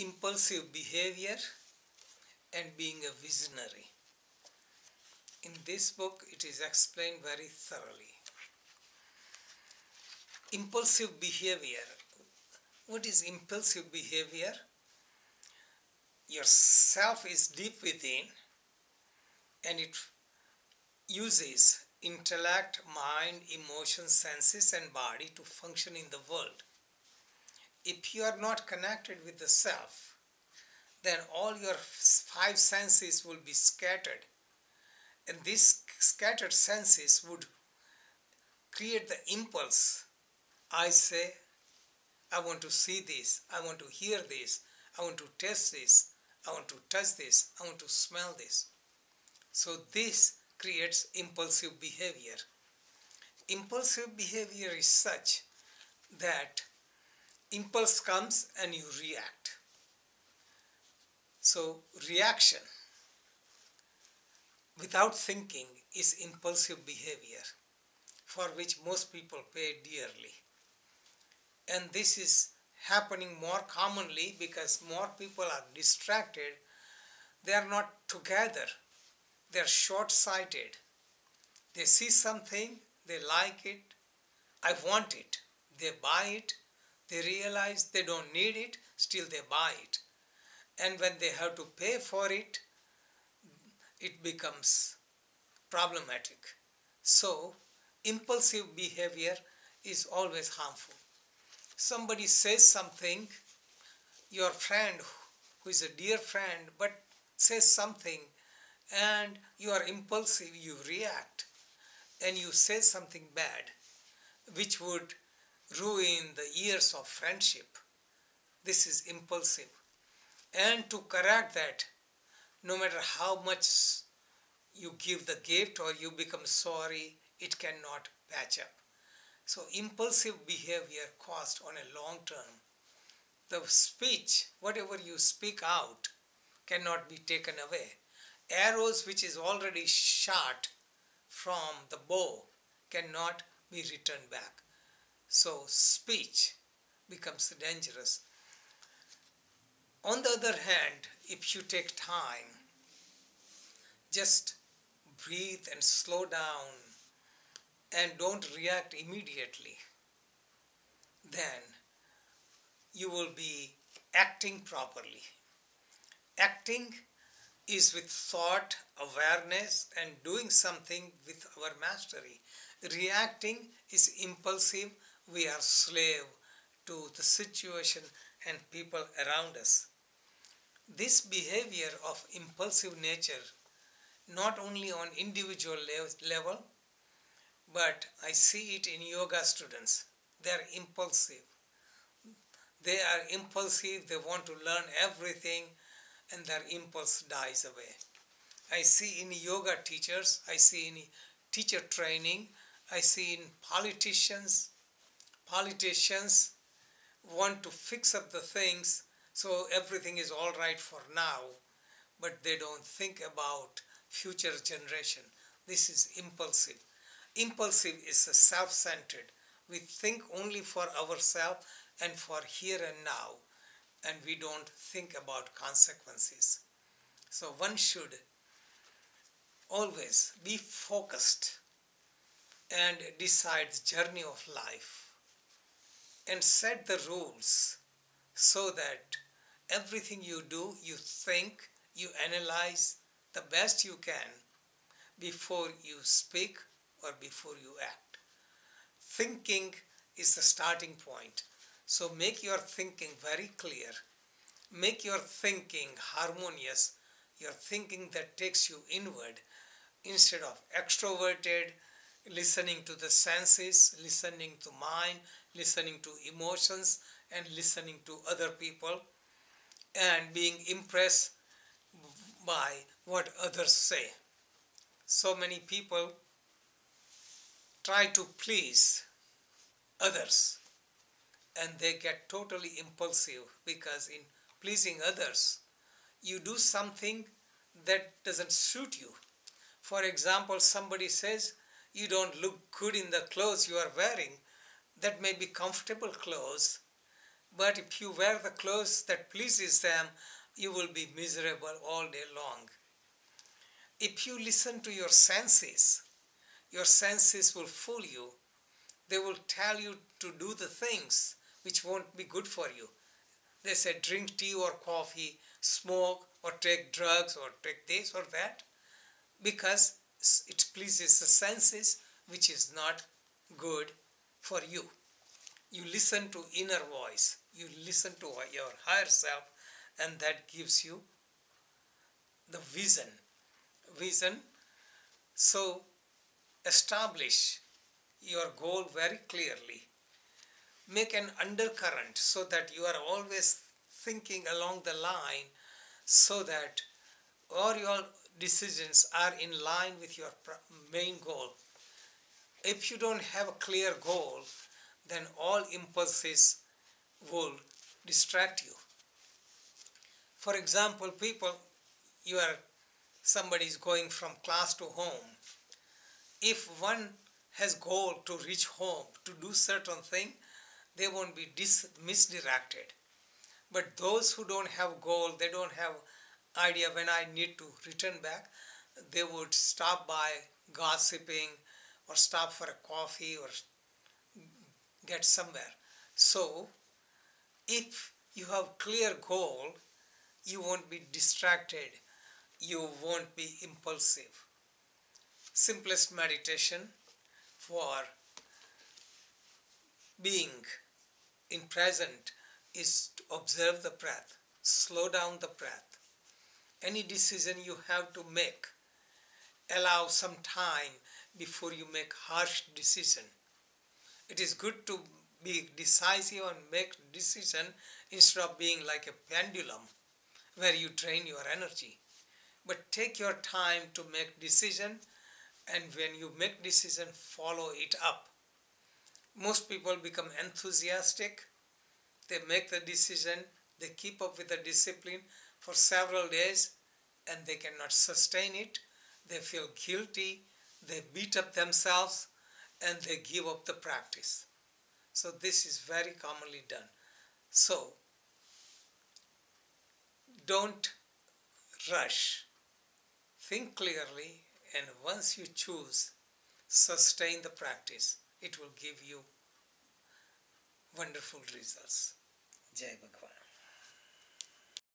impulsive behavior and being a visionary. In this book, it is explained very thoroughly. Impulsive behavior. What is impulsive behavior? Your self is deep within and it uses intellect, mind, emotions, senses and body to function in the world. If you are not connected with the self, then all your five senses will be scattered, and these scattered senses would create the impulse. I say, I want to see this, I want to hear this, I want to taste this, I want to touch this, I want to smell this. So this creates impulsive behavior. Impulsive behavior is such that impulse comes and you react. So reaction without thinking is impulsive behavior, for which most people pay dearly. And this is happening more commonly because more people are distracted. They are not together. They are short-sighted. They see something, they like it, I want it. They buy it. They realize they don't need it, still they buy it. And when they have to pay for it, it becomes problematic. So, impulsive behavior is always harmful. Somebody says something, your friend who is a dear friend but says something and you are impulsive, you react and you say something bad which would ruin the years of friendship. This is impulsive. And to correct that, no matter how much you give the gift or you become sorry, it cannot patch up. So impulsive behavior costs on a long term. The speech, whatever you speak out, cannot be taken away. Arrows which is already shot from the bow cannot be returned back. So speech becomes dangerous. On the other hand, if you take time, just breathe and slow down and don't react immediately, then you will be acting properly. Acting is with thought, awareness and doing something with our mastery. Reacting is impulsive. We are slave to the situation and people around us. This behavior of impulsive nature, not only on individual level, but I see it in yoga students. They are impulsive. They are impulsive, they want to learn everything and their impulse dies away. I see in yoga teachers, I see in teacher training, I see in politicians want to fix up the things so everything is all right for now, but they don't think about future generation. This is impulsive. Impulsive is self-centered. We think only for ourselves and for here and now, and we don't think about consequences. So one should always be focused and decide the journey of life and set the rules so that everything you do, you think, you analyze the best you can before you speak or before you act. Thinking is the starting point. So make your thinking very clear. Make your thinking harmonious. Your thinking that takes you inward instead of extroverted, listening to the senses, listening to mind, listening to emotions and listening to other people and being impressed by what others say. So many people try to please others and they get totally impulsive because in pleasing others, you do something that doesn't suit you. For example, somebody says, you don't look good in the clothes you are wearing. That may be comfortable clothes, But if you wear the clothes that pleases them, you will be miserable all day long. If you listen to your senses will fool you. They will tell you to do the things which won't be good for you. They say drink tea or coffee, smoke or take drugs or take this or that, because it pleases the senses, which is not good for you. You listen to inner voice, you listen to your higher self, and that gives you the vision. So establish your goal very clearly. Make an undercurrent so that you are always thinking along the line, so that all your decisions are in line with your main goal. If you don't have a clear goal, then all impulses will distract you. For example, somebody is going from class to home. If one has goal to reach home, to do certain thing, they won't be misdirected. But those who don't have goal, they don't have idea when I need to return back, they would stop by gossiping or stop for a coffee or get somewhere. So if you have clear goal, you won't be distracted, you won't be impulsive. Simplest meditation for being in present is to observe the breath, slow down the breath. Any decision you have to make, allow some time before you make harsh decision. It is good to be decisive and make decision instead of being like a pendulum where you drain your energy. But take your time to make decision, and when you make decision, follow it up. Most people become enthusiastic. They make the decision, they keep up with the discipline for several days, and they cannot sustain it. They feel guilty, they beat up themselves, and they give up the practice. So this is very commonly done. So don't rush. Think clearly, and once you choose, sustain the practice. It will give you wonderful results. Jai Bhagwan.